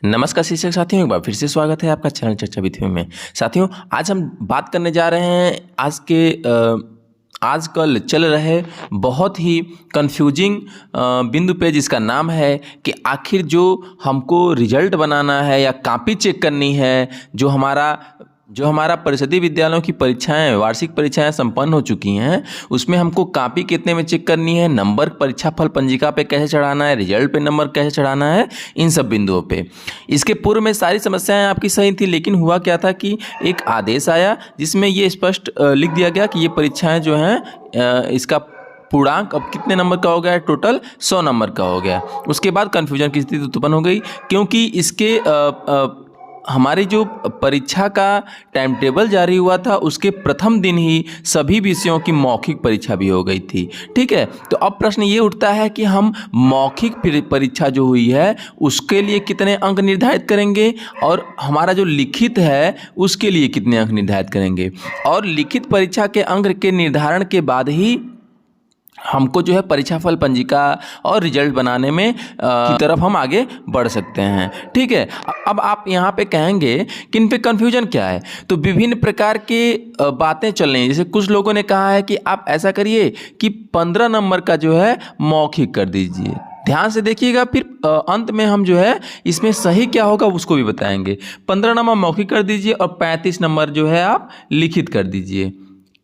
नमस्कार शिक्षक साथियों, एक बार फिर से स्वागत है आपका चैनल चर्चा विथ में। साथियों, आज हम बात करने जा रहे हैं आजकल चल रहे बहुत ही कंफ्यूजिंग बिंदु पे, जिसका नाम है कि आखिर जो हमको रिजल्ट बनाना है या कॉपी चेक करनी है, जो हमारा परिषदीय विद्यालयों की परीक्षाएं, वार्षिक परीक्षाएं संपन्न हो चुकी हैं, उसमें हमको कॉपी कितने में चेक करनी है, नंबर परीक्षा फल पंजिका पे कैसे चढ़ाना है, रिजल्ट पे नंबर कैसे चढ़ाना है, इन सब बिंदुओं पे। इसके पूर्व में सारी समस्याएं आपकी सही थी, लेकिन हुआ क्या था कि एक आदेश आया जिसमें ये स्पष्ट लिख दिया गया कि ये परीक्षाएं जो हैं इसका पूर्णांक अब कितने नंबर का हो गया है, टोटल 100 नंबर का हो गया। उसके बाद कन्फ्यूजन की स्थिति उत्पन्न हो गई, क्योंकि इसके हमारी जो परीक्षा का टाइम टेबल जारी हुआ था उसके प्रथम दिन ही सभी विषयों की मौखिक परीक्षा भी हो गई थी। ठीक है, तो अब प्रश्न ये उठता है कि हम मौखिक परीक्षा जो हुई है उसके लिए कितने अंक निर्धारित करेंगे और हमारा जो लिखित है उसके लिए कितने अंक निर्धारित करेंगे, और लिखित परीक्षा के अंक के निर्धारण के बाद ही हमको जो है परीक्षा फल पंजिका और रिजल्ट बनाने में की तरफ हम आगे बढ़ सकते हैं। ठीक है, अब आप यहाँ पे कहेंगे कि इन पे कन्फ्यूजन क्या है, तो विभिन्न प्रकार की बातें चल रही हैं। जैसे कुछ लोगों ने कहा है कि आप ऐसा करिए कि 15 नंबर का जो है मौखिक कर दीजिए। ध्यान से देखिएगा, फिर अंत में हम जो है इसमें सही क्या होगा उसको भी बताएंगे। 15 नंबर मौखिक कर दीजिए और 35 नंबर जो है आप लिखित कर दीजिए।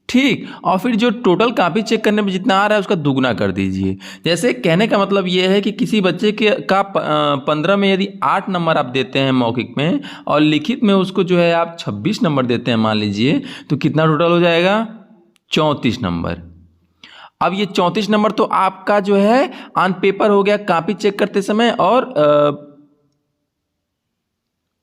ठीक, और फिर जो टोटल कॉपी चेक करने में जितना आ रहा है उसका दुगना कर दीजिए। जैसे कहने का मतलब ये है कि किसी बच्चे के का 15 में यदि 8 नंबर आप देते हैं मौखिक में और लिखित में उसको जो है आप 26 नंबर देते हैं मान लीजिए, तो कितना टोटल हो जाएगा, 34 नंबर। अब ये 34 नंबर तो आपका जो है ऑन पेपर हो गया कॉपी चेक करते समय और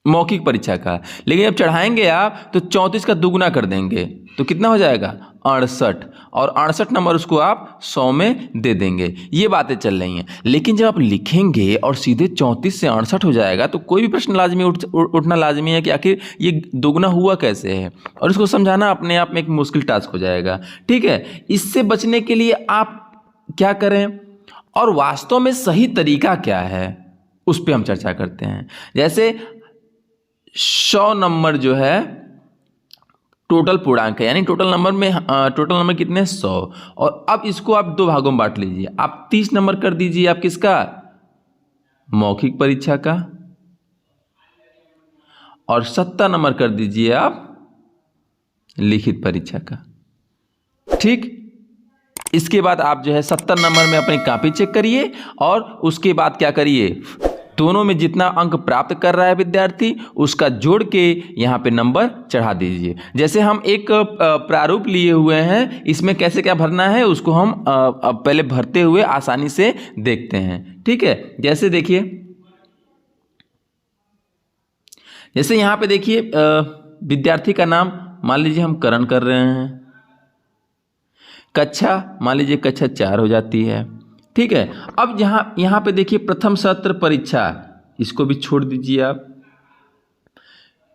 मौखिक परीक्षा का, लेकिन अब चढ़ाएंगे आप तो 34 का दुगुना कर देंगे तो कितना हो जाएगा, 68, और 68 नंबर उसको आप 100 में दे देंगे। ये बातें चल रही हैं, लेकिन जब आप लिखेंगे और सीधे 34 से 68 हो जाएगा तो कोई भी प्रश्न लाजमी उठना लाजमी है कि आखिर ये दुगुना हुआ कैसे है, और इसको समझाना अपने आप में एक मुश्किल टास्क हो जाएगा। ठीक है, इससे बचने के लिए आप क्या करें और वास्तव में सही तरीका क्या है उस पर हम चर्चा करते हैं। जैसे 100 नंबर जो है टोटल पूर्णांक है, यानी टोटल नंबर कितने, 100, और अब इसको आप दो भागों में बांट लीजिए। आप 30 नंबर कर दीजिए आप किसका, मौखिक परीक्षा का, और 70 नंबर कर दीजिए आप लिखित परीक्षा का। ठीक, इसके बाद आप जो है 70 नंबर में अपनी कॉपी चेक करिए और उसके बाद क्या करिए, दोनों में जितना अंक प्राप्त कर रहा है विद्यार्थी उसका जोड़ के यहाँ पे नंबर चढ़ा दीजिए। जैसे हम एक प्रारूप लिए हुए हैं, इसमें कैसे क्या भरना है उसको हम पहले भरते हुए आसानी से देखते हैं। ठीक है, जैसे देखिए, जैसे यहाँ पे देखिए विद्यार्थी का नाम मान लीजिए हम करण कर रहे हैं, कक्षा मान लीजिए कक्षा 4 हो जाती है। ठीक है, अब यहाँ पे देखिए प्रथम सत्र परीक्षा, इसको भी छोड़ दीजिए आप,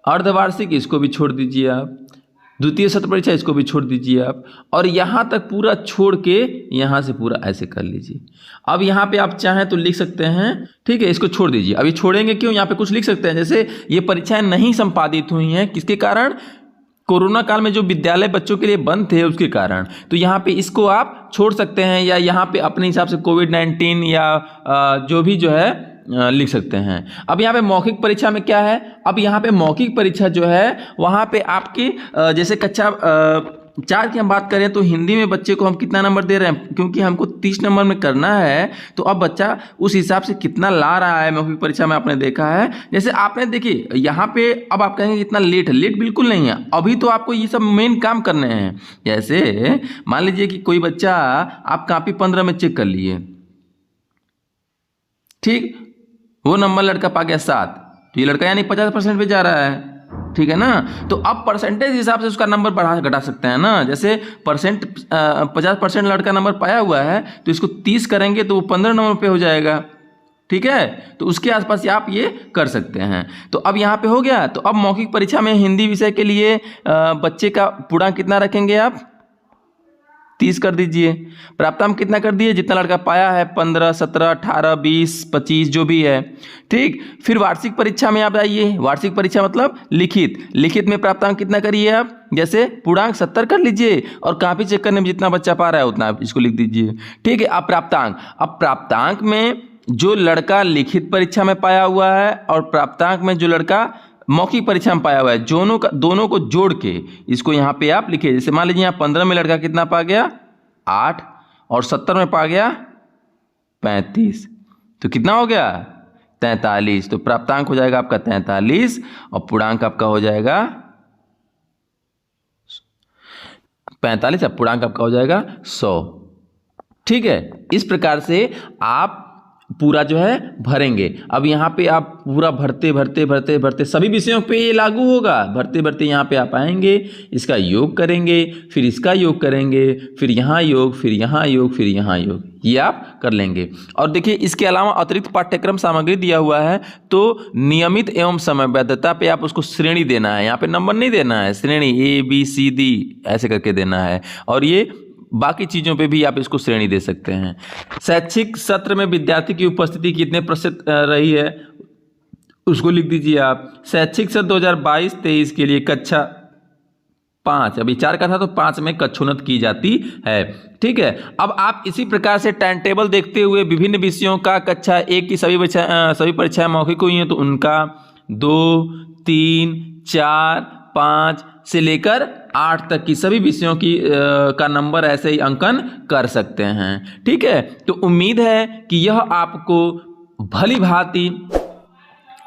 अर्धवार्षिक इसको भी छोड़ दीजिए आप, द्वितीय सत्र परीक्षा इसको भी छोड़ दीजिए आप, और यहाँ तक पूरा छोड़ के यहाँ से पूरा ऐसे कर लीजिए। अब यहाँ पे आप चाहें तो लिख सकते हैं, ठीक है, इसको छोड़ दीजिए। अभी छोड़ेंगे क्यों, यहाँ पे कुछ लिख सकते हैं, जैसे ये परीक्षाएं नहीं संपादित हुई हैं, किसके कारण, कोरोना काल में जो विद्यालय बच्चों के लिए बंद थे उसके कारण। तो यहाँ पे इसको आप छोड़ सकते हैं, या यहाँ पे अपने हिसाब से कोविड-19 या जो भी जो है लिख सकते हैं। अब यहाँ पे मौखिक परीक्षा में क्या है, अब यहाँ पे मौखिक परीक्षा जो है वहाँ पे आपकी जैसे कक्षा 4 की हम बात करें तो हिंदी में बच्चे को हम कितना नंबर दे रहे हैं, क्योंकि हमको 30 नंबर में करना है, तो अब बच्चा उस हिसाब से कितना ला रहा है मौखिक परीक्षा में आपने देखा है। जैसे आपने देखिए यहाँ पे, अब आप कहेंगे इतना लेट है, लेट बिल्कुल नहीं है, अभी तो आपको ये सब मेन काम करने हैं। जैसे मान लीजिए कि कोई बच्चा आप कॉपी 15 में चेक कर लिए, ठीक, वो नंबर लड़का पा गया 7, तो ये लड़का यानी 50% पे जा रहा है। ठीक है ना, तो अब परसेंटेज हिसाब से उसका नंबर बढ़ा घटा सकते हैं ना। जैसे 50% लड़का नंबर पाया हुआ है तो इसको 30 करेंगे तो वो 15 नंबर पे हो जाएगा। ठीक है, तो उसके आसपास आप ये कर सकते हैं। तो अब यहाँ पे हो गया। तो अब मौखिक परीक्षा में हिंदी विषय के लिए बच्चे का पूर्णांक कितना रखेंगे आप, 30 कर दीजिए। प्राप्तांक कितना कर दिए, जितना लड़का पाया है 15, 17, 18, 20, 25 जो भी है। ठीक, फिर वार्षिक परीक्षा में आप आइए। वार्षिक परीक्षा मतलब लिखित में प्राप्तांक कितना करिए आप, जैसे पूर्णांक 70 कर लीजिए और कॉपी चेक करने में जितना बच्चा पा रहा है उतना आप इसको लिख दीजिए। ठीक है, अब प्राप्तांक में जो लड़का लिखित परीक्षा में पाया हुआ है और प्राप्तांक में जो लड़का मौखिक परीक्षा में पाया हुआ है, दोनों को जोड़ के इसको यहाँ पे आप लिखिए। जैसे मान लीजिए यहाँ 15 में लड़का कितना पा गया 8 और 70 में पा गया 35, तो कितना हो गया 43। तो प्राप्तांक हो जाएगा आपका 43 और पूर्णांक आपका हो जाएगा 45, अब पूर्णांक आपका हो जाएगा 100। ठीक है, इस प्रकार से आप पूरा जो है भरेंगे। अब यहाँ पे आप पूरा भरते सभी विषयों पे ये लागू होगा। भरते यहाँ पे आप आएंगे, इसका योग करेंगे, फिर इसका योग करेंगे, फिर यहाँ योग, फिर यहाँ योग, फिर यहाँ योग, ये आप कर लेंगे। और देखिए इसके अलावा अतिरिक्त पाठ्यक्रम सामग्री दिया हुआ है, तो नियमित एवं समयबद्धता पे आप उसको श्रेणी देना है। यहाँ पे नंबर नहीं देना है, श्रेणी ABCD ऐसे करके देना है। और ये बाकी चीज़ों पे भी आप इसको श्रेणी दे सकते हैं। शैक्षिक सत्र में विद्यार्थी की उपस्थिति कितने प्रतिशत रही है उसको लिख दीजिए आप। शैक्षिक सत्र 2022-23 के लिए कक्षा 5, अभी 4 का था तो 5 में कक्षोन्नत की जाती है। ठीक है, अब आप इसी प्रकार से टाइम टेबल देखते हुए विभिन्न विषयों का कक्षा 1 की सभी परीक्षाएं मौखिक हुई हैं तो उनका 2, 3, 4, 5 से लेकर 8 तक की सभी विषयों की का नंबर ऐसे ही अंकन कर सकते हैं। ठीक है, तो उम्मीद है कि यह आपको भली भांति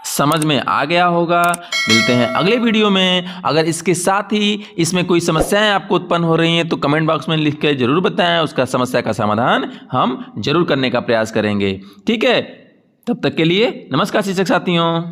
समझ में आ गया होगा। मिलते हैं अगले वीडियो में। अगर इसके साथ ही इसमें कोई समस्याएं आपको उत्पन्न हो रही हैं तो कमेंट बॉक्स में लिख कर जरूर बताएं, उसका समस्या का समाधान हम जरूर करने का प्रयास करेंगे। ठीक है, तब तक के लिए नमस्कार शिक्षक साथियों।